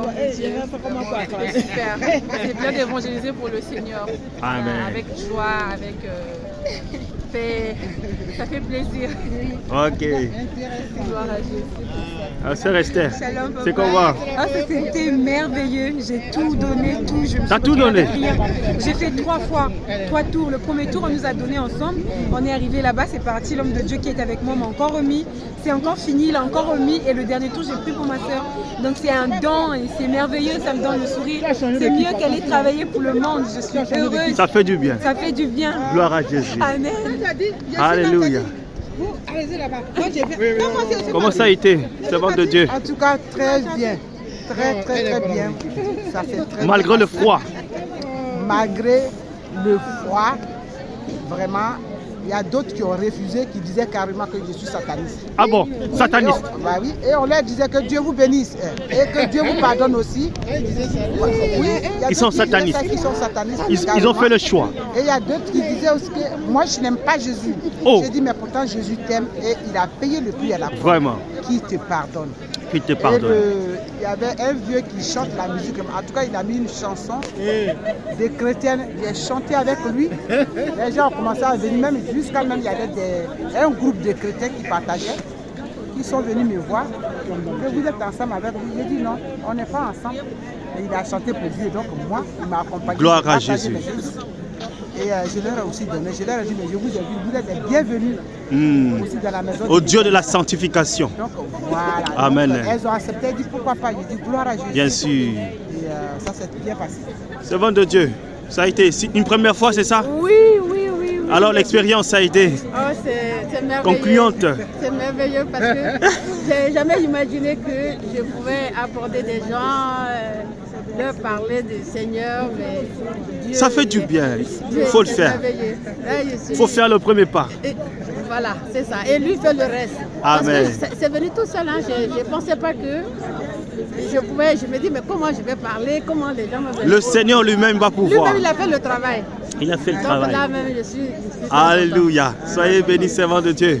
Super. C'est bien d'évangéliser pour le Seigneur. Amen. Avec joie, avec paix. Ça fait plaisir. Ok. Gloire à Jésus. Sœur Esther, Shalom, papa. c'est comment? Ah, c'était merveilleux. J'ai tout donné, tout. T'as tout donné? J'ai fait 3 tours. Le premier tour, on nous a donné ensemble. On est arrivé là-bas, c'est parti. L'homme de Dieu qui est avec moi m'a encore remis. C'est encore fini, il a encore remis. Et le dernier tour, j'ai pris pour ma soeur. Donc c'est un don et c'est merveilleux, ça me donne le sourire. C'est mieux qu'elle ait travaillé pour le monde. Je suis heureuse. Ça fait du bien. Ça fait du bien. Gloire à Jésus. Amen. Alléluia. Vous, allez là-bas. Comment ça a été, servante de Dieu? En tout cas, très bien. Très bien. Ça fait très Malgré bien. le froid. Malgré le froid, vraiment, il y a d'autres qui ont refusé, qui disaient carrément que je suis sataniste. Ah bon? Sataniste? Bah oui, et on leur disait que Dieu vous bénisse et que Dieu vous pardonne aussi. Oui, Ils sont satanistes. Ils sont satanistes. Ils ont fait le choix. Et il y a d'autres qui disaient aussi que moi je n'aime pas Jésus. Oh. J'ai dit mais pourtant Jésus t'aime et il a payé le prix à la croix. Vraiment. Qui te pardonne. Qui te pardonne. Il y avait un vieux qui chante la musique. En tout cas, il a mis une chanson des chrétiennes. Il a chanté avec lui. Les gens ont commencé à venir, même jusqu'à même, il y avait un groupe de chrétiens qui partageaient, qui sont venus me voir. Et vous êtes ensemble avec lui. J'ai dit non, on n'est pas ensemble. Et il a chanté pour Dieu. Donc moi, il m'a accompagné. Gloire à Jésus. Et je leur ai aussi donné. Je leur ai dit, mais je vous ai vu, vous êtes les bienvenus aussi dans la maison. Au Dieu de la sanctification. Donc voilà. Amen. Donc, elles ont accepté, elles dit pourquoi pas. J'ai dit gloire à Jésus. Bien sûr. Et ça s'est bien passé. Servante de Dieu, ça a été une première fois, c'est ça? Oui. Alors l'expérience a été C'est merveilleux. concluante. C'est merveilleux parce que j'ai jamais imaginé que je pouvais aborder des gens, leur parler du Seigneur. Mais Dieu, Ça fait du bien. Il faut le faire. Il faut faire le premier pas. Et voilà, c'est ça. Et lui fait le reste. Amen. Parce que c'est venu tout seul. Hein. Je ne pensais pas que je pouvais. Je me dis, mais comment je vais parler? Comment les gens me verront? Le Seigneur lui-même va pouvoir. Lui-même, il a fait le travail. Il a fait le Donc travail. là même, je suis Alléluia. Soyez bénis, servants de Dieu.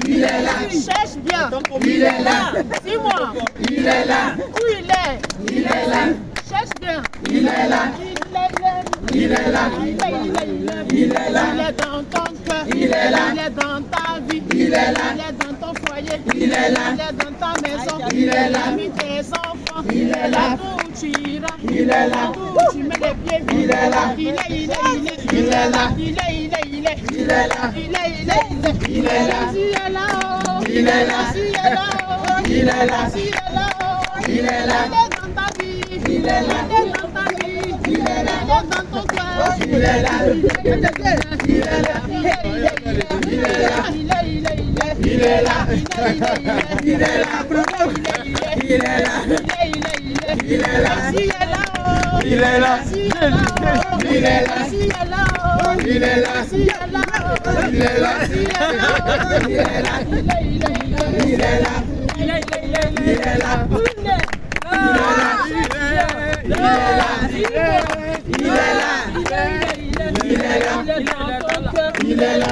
il est là. Cherche bien. Il est là. Dis-moi. Il est là. Où il est? Il est là. Cherche bien. Il est là. Il est là. Il est là. Il est dans ton cœur. Il est là. Il est dans ta vie. Il est là. Il est dans ton foyer. Il est là. Il est dans ta maison. Il est là. Parmi tes enfants. Il est là. Partout où tu iras. Il est là. Partout où tu mets les pieds. Il est là. Il est. Il est là. Il est là. Il est là. Il est là. Il est là. Si elle est là. Il est là. Si elle est là. Il est là. Si elle est là. Il est là. Il est dans ta vie. Il est là. Il est dans ta vie. Il est là. dans ton cœur. Il est là. Il est là. Il est là. Il est là. Il est là. Il est là. Il est là. Si elle est là. Il est là. Si elle est là. Il est là. Si elle est là. Il est là. Si elle est là. Il est là. Il est là. Il est là. Il est là.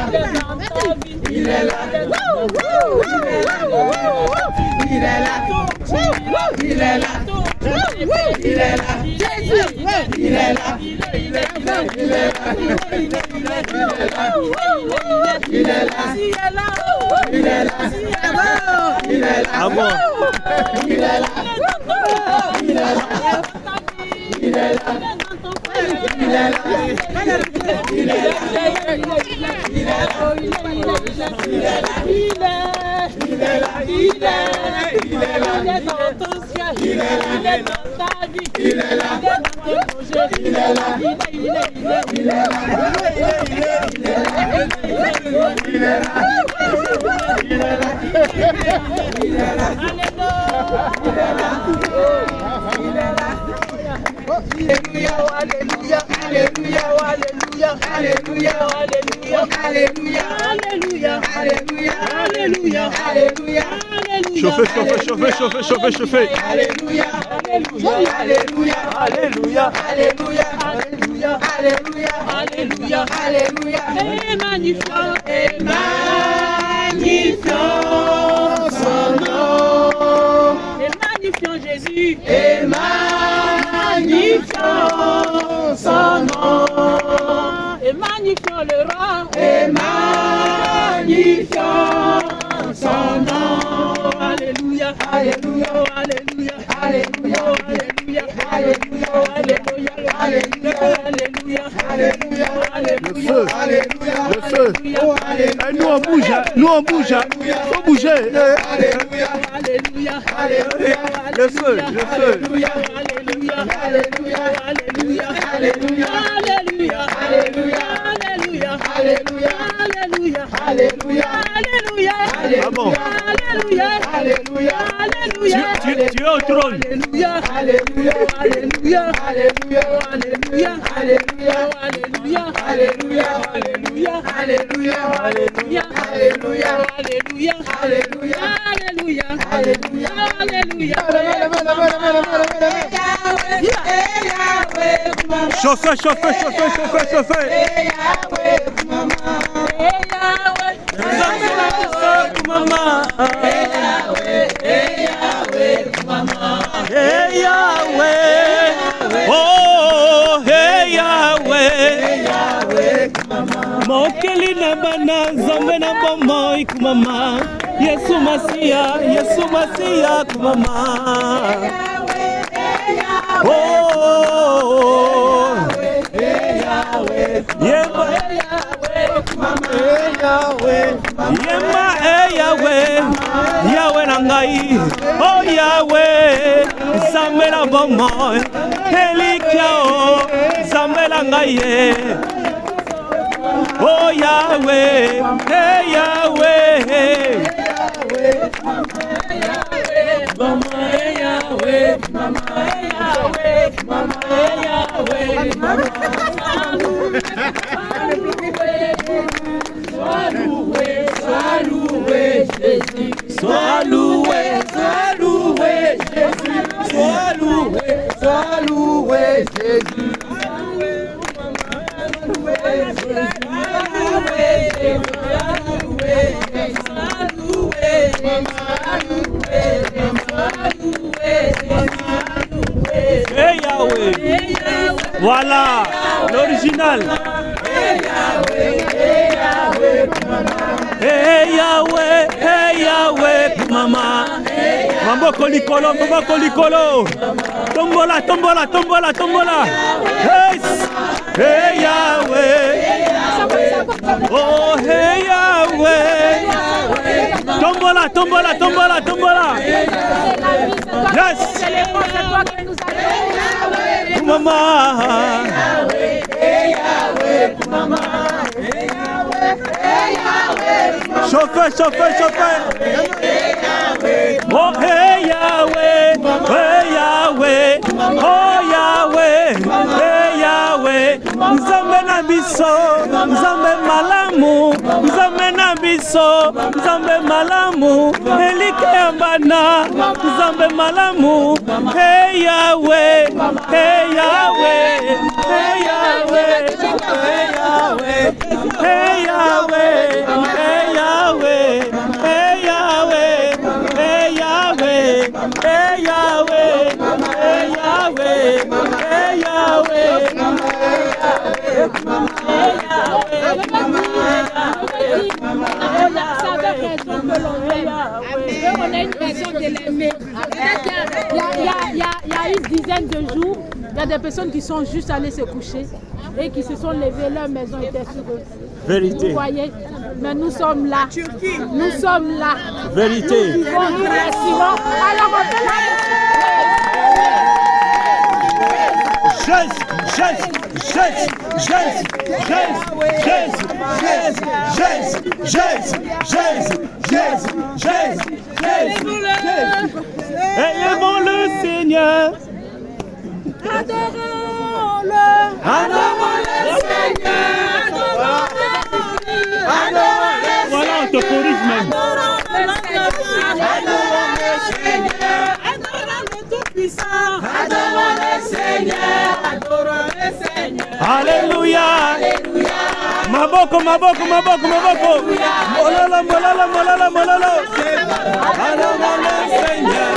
Il est là. il est là, il est là, il est là, Jésus, il est là, il est là, il est là, il est là, il est là, il est là, ah bon, il est là, il est là, il est là, il est là, il est là, Alléluia, alléluia, alléluia, alléluia, alléluia, alléluia, alléluia, alléluia, alléluia, alléluia, chauffez, chauffez, chauffez, chauffez, chauffez, chauffez. Alléluia, alléluia, alléluia, alléluia, alléluia, alléluia, alléluia, alléluia, alléluia, et magnifiant son nom, et magnifiant Jésus, et magnifiant son nom, et magnifiant le roi, et magnifiant son nom. Alléluia, alléluia, alléluia, alléluia, alléluia, alléluia, alléluia, alléluia, alléluia, alléluia, alléluia, Le feu. Nous on bouge, nous on bouge. Faut bouger. alléluia, alléluia, alléluia, Le feu, le feu. alléluia, alléluia, alléluia, alléluia, alléluia, alléluia, alléluia, alléluia, alléluia, alléluia, alléluia, alléluia, Ah bon. alléluia, alléluia, alléluia, Tu es au trône. alléluia, alléluia, alléluia, alléluia, alléluia, alléluia, alléluia, alléluia, alléluia, alléluia, alléluia, alléluia, alléluia, alléluia, alléluia, alléluia, alléluia. Chauffez, chauffez, chauffez, chauffez, chauffez. Hey Yahweh, oh hey Yahweh, mokeli na bana nzambe na bomoi kumama, Yesu Masia kumama. Oh, Yema Yahweh, Yahweh nangai, oh Yahweh, Nzambe na bomoi, Elikiao, Nzambe nangai, oh Yahweh, hey Yahweh, Mama Yahweh, Mama Yahweh, Mama Yahweh, sois loué Jésus, sois loué Jésus, sois loué Jésus. Hey Yahweh, voilà l'original. Hey Yahweh, mama. Mamboko likolo. Tombola. Hey Yahweh. Oh hey Yahweh. Tombola. Yes. Mama. Chauffeur. Oh hey Yahweh, oh Yahweh, hey Yahweh, Nzambe na biso, Nzambe malamu, Elike ambana, Nzambe malamu, hey Yahweh, hey Yahweh, hey Yahweh, hey Yahweh, hey Yahweh, hey Yahweh, hey Yahweh, hey Yahweh, l'aime. On a une façon de l'aimer. Il y a une dizaine de jours, il y a des personnes qui sont juste allées se coucher et qui se sont levées, leur maison était sur eux. Vérité. Vous voyez? Mais nous sommes là. Nous sommes là. Vérité. Nous vivons, nous respirons. Alors on fait la... Élevons le Seigneur. Adorons-le. Adorons le Seigneur. Voilà, on te corrige même. Adorons le Seigneur. Adorons le Tout-Puissant. Adorons le Seigneur. Adorons le Seigneur. Alléluia. Maboko. Mololo. Adorons le Seigneur.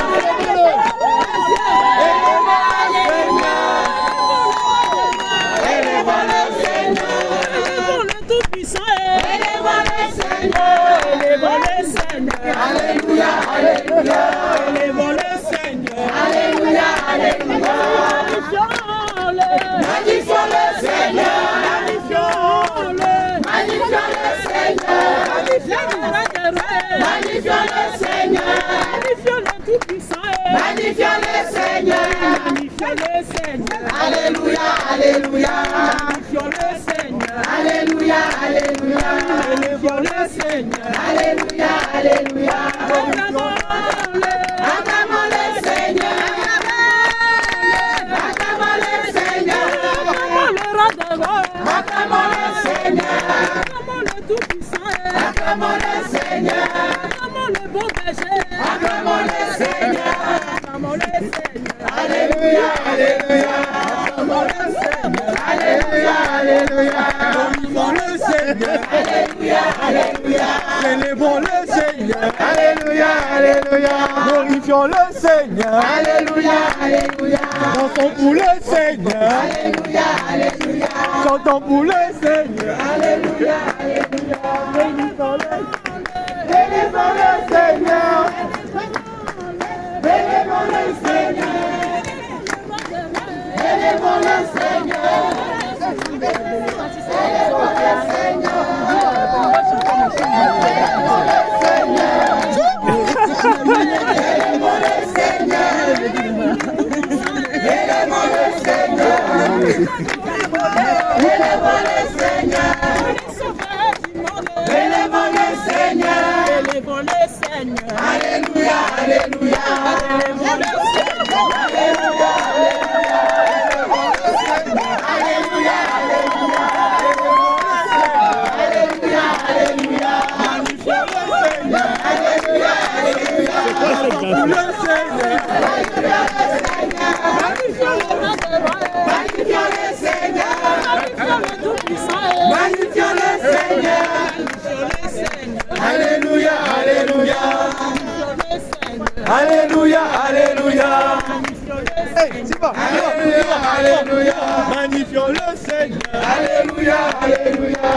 Alléluia, alléluia, élevons le Seigneur. Alléluia, alléluia, magnifions le Seigneur. Magnifions le Seigneur. Magnifions le Seigneur. Magnifions le Tout-Puissant. Magnifions le Seigneur. Magnifions le Seigneur. Alléluia, alléluia, magnifions le Seigneur. Alléluia, alléluia, élevons le Seigneur. Alléluia, alléluia, acclamons le Seigneur. Acclamons le Seigneur. Acclamons le Seigneur. Acclamons le Tout-Puissant. Acclamons le Seigneur. Acclamons le bon berger. Acclamons le Seigneur. Acclamons le Seigneur. Alléluia, alléluia. Acclamons le Seigneur. Alléluia, alléluia. Glorifions le Seigneur. Alléluia, alléluia. Élevons le Seigneur. Alléluia, alléluia. Glorifions le Seigneur. Alléluia, alléluia. Dansons pour le Seigneur. Alléluia, alléluia. Chantons pour le Seigneur. Alléluia, alléluia. Bénissons le Seigneur. Bénissons le Seigneur. Élevons le Seigneur. Élevons le Seigneur. Alléluia, alléluia. Alléluia, alléluia. Alléluia, alléluia. Magnifions le Seigneur. Alléluia, alléluia.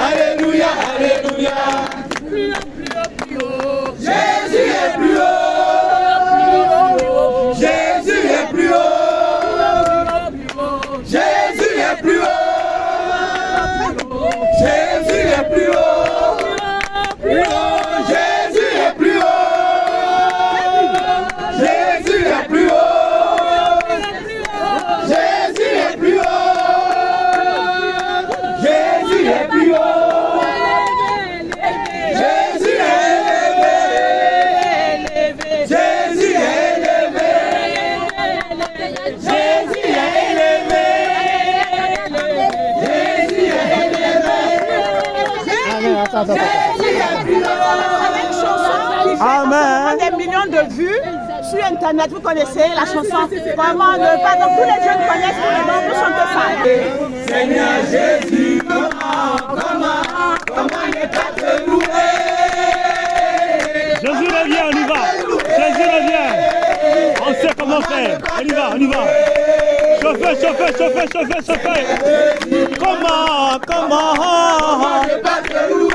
Alléluia, alléluia. Jésus est plus haut. Jésus est plus haut. Jésus est plus haut. Jésus est plus haut. Plus haut. Jésus est plus haut. Jésus est plus haut. Jésus est plus haut. Jésus est plus haut. Jésus est élevé. Jésus est élevé. Jésus est élevé. Jésus est élevé. Jésus est plus haut. Amen. Des millions de vues sur internet, vous connaissez la chanson. Vraiment, tous les jeunes connaissent tout le monde, vous chantez ça. Seigneur Jésus, comment ne pas te louer? Jésus revient, on y va. Jésus revient. On sait comment faire. On y va. Chauffez. Comment ne pas te louer?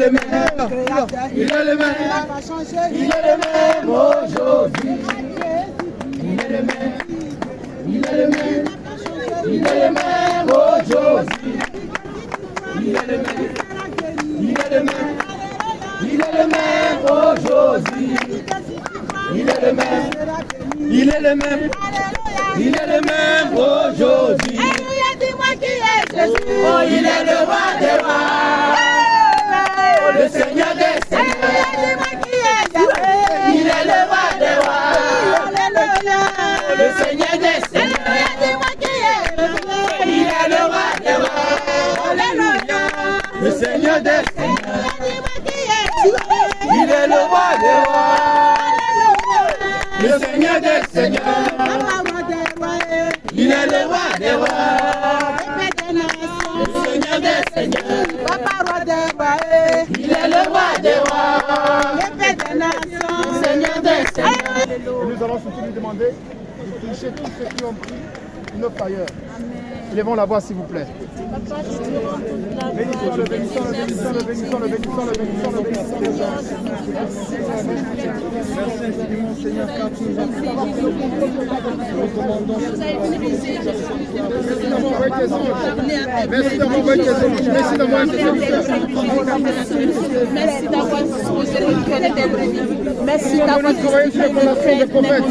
le même, il est le même, il est le même aujourd'hui. Il est le même, il est le même, il est le même aujourd'hui. Il est le même, il est le même, il est le même aujourd'hui. Il est le même, il est le même, il est le même aujourd'hui. Dis-moi qui est Jésus. Oh, il est le roi des rois, le Seigneur des seigneurs. Dis-moi qui est Jésus. Il est le roi des rois, le Seigneur des seigneurs. Dis-moi qui est Jésus. Il est le roi des rois, le Seigneur des seigneurs. Dis-moi qui est Jésus. Il est le roi des rois, le Seigneur des seigneurs. Il est le roi des rois, le Seigneur des seigneurs. Il est le roi des rois, le Seigneur des seigneurs. Et nous allons surtout lui demander de toucher tous ceux qui ont pris une autre ailleurs. Élevons la voix s'il vous plaît. Bénissons-le, bénissons-le, bénissons-le, bénissons-le, bénissons-le, bénissons-le, bénissons-le. Merci infiniment Seigneur car tu nous as fait. Nous commandons merci d'avoir envoyé tes anges. Merci d'avoir envoyé tes anges. Merci d'avoir envoyé tes Merci d'avoir disposé de cœur des brebis. Merci d'avoir travaillé sur les fondations des prophètes.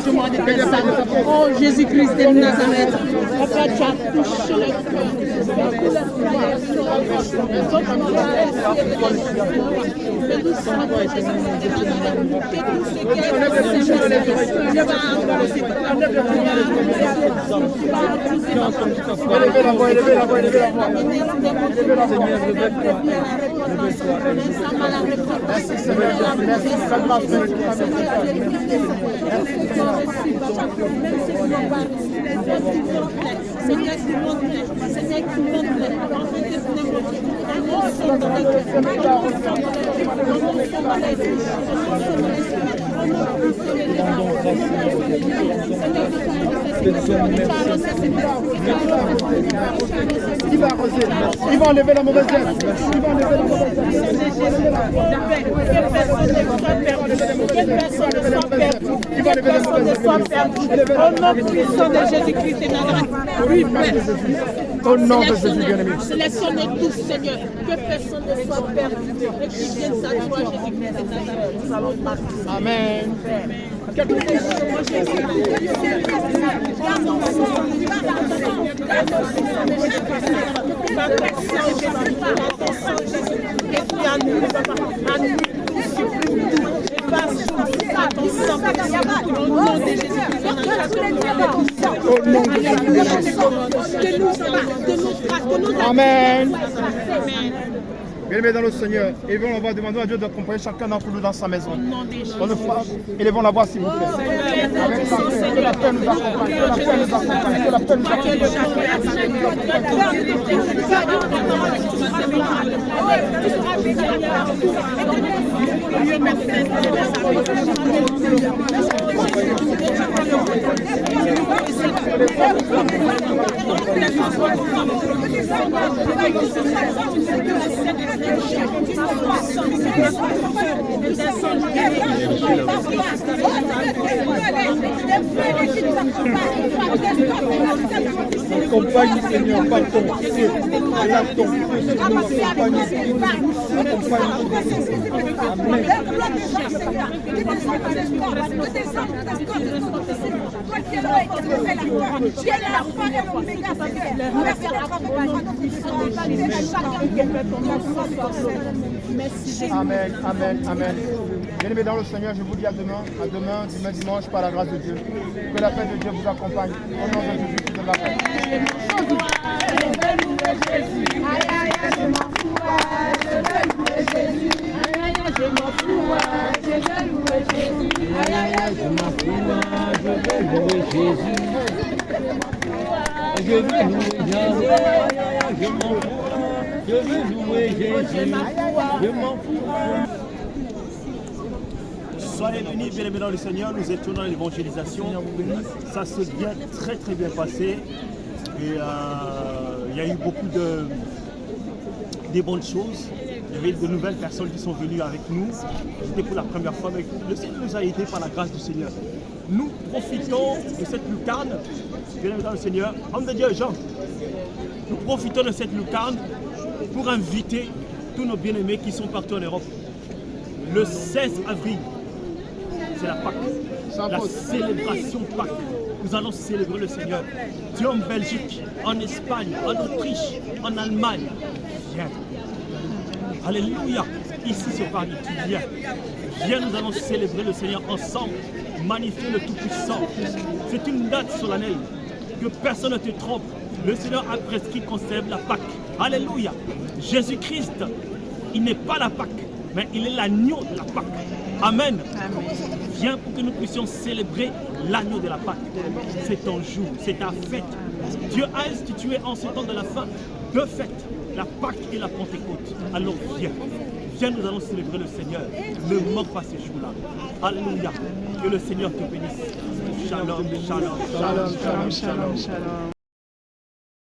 Oh Jésus-Christ de Nazareth. Papa, tu as touché le cœur. Élevez la voix, élevez la voix, élevez la voix. Merci Seigneur, merci ta grâce, merci ta il va arroser, il va enlever la mauvaise herbe, il va enlever la mauvaise herbe. Il va enlever la mauvaise herbe. Au nom puissant de Jésus-Christ de Nazareth. Oui, au nom de Jésus bien-aimé. Sélectionnez tous, Seigneur, que personne ne soit perdu et qu'ils viennent s'asseoir Jésus-Christ de Nazareth. Amen. Amen. Bien-aimés dans le Seigneur, élevons la voix, demandons à Dieu d'accompagner chacun d'entre nous dans sa maison. Élevons la voix s'il vous plaît. Avec sa paix, que la paix nous accompagne, que la paix nous accompagne, que la paix nous accompagne Seigneur par ton feu, par ton feu, nous accompagne Seigneur, Amen. Amen, amen, amen. Bien-aimés dans le Seigneur, je vous dis à demain, dimanche, par la grâce de Dieu. Que la paix de Dieu vous accompagne. Au nom de Jésus, de la paix. Je veux louer Jésus, je m'en fous. Soyez bénis, bien-aimés dans le Seigneur, nous étions dans l'évangélisation. Ça s'est très bien passé. Et il y a eu beaucoup de bonnes choses. Il y avait de nouvelles personnes qui sont venues avec nous. C'était pour la première fois, mais le Seigneur nous a aidés par la grâce du Seigneur. Nous profitons de cette lucarne, bien évidemment le Seigneur, homme de Dieu, Jean, nous profitons de cette lucarne pour inviter tous nos bien-aimés qui sont partout en Europe. Le 16 avril, c'est la Pâque, la célébration Pâque. Nous allons célébrer le Seigneur. Dieu en Belgique, en Espagne, en Autriche, en Allemagne. Viens. Alléluia. Ici c'est Paris, tu viens. Viens, nous allons célébrer le Seigneur ensemble. Magnifier le Tout-Puissant. C'est une date solennelle. Que personne ne te trompe. Le Seigneur a prescrit qu'on célèbre la Pâque. Alléluia. Jésus-Christ, il n'est pas la Pâque, mais il est l'agneau de la Pâque. Amen. Viens pour que nous puissions célébrer l'agneau de la Pâque. C'est ton jour, c'est ta fête. Dieu a institué en ce temps de la fin 2 fêtes, la Pâque et la Pentecôte. Alors viens, viens, nous allons célébrer le Seigneur. Ne manque pas ces jours-là. Alléluia. Que le Seigneur te bénisse. Shalom, shalom, shalom, shalom, shalom, shalom.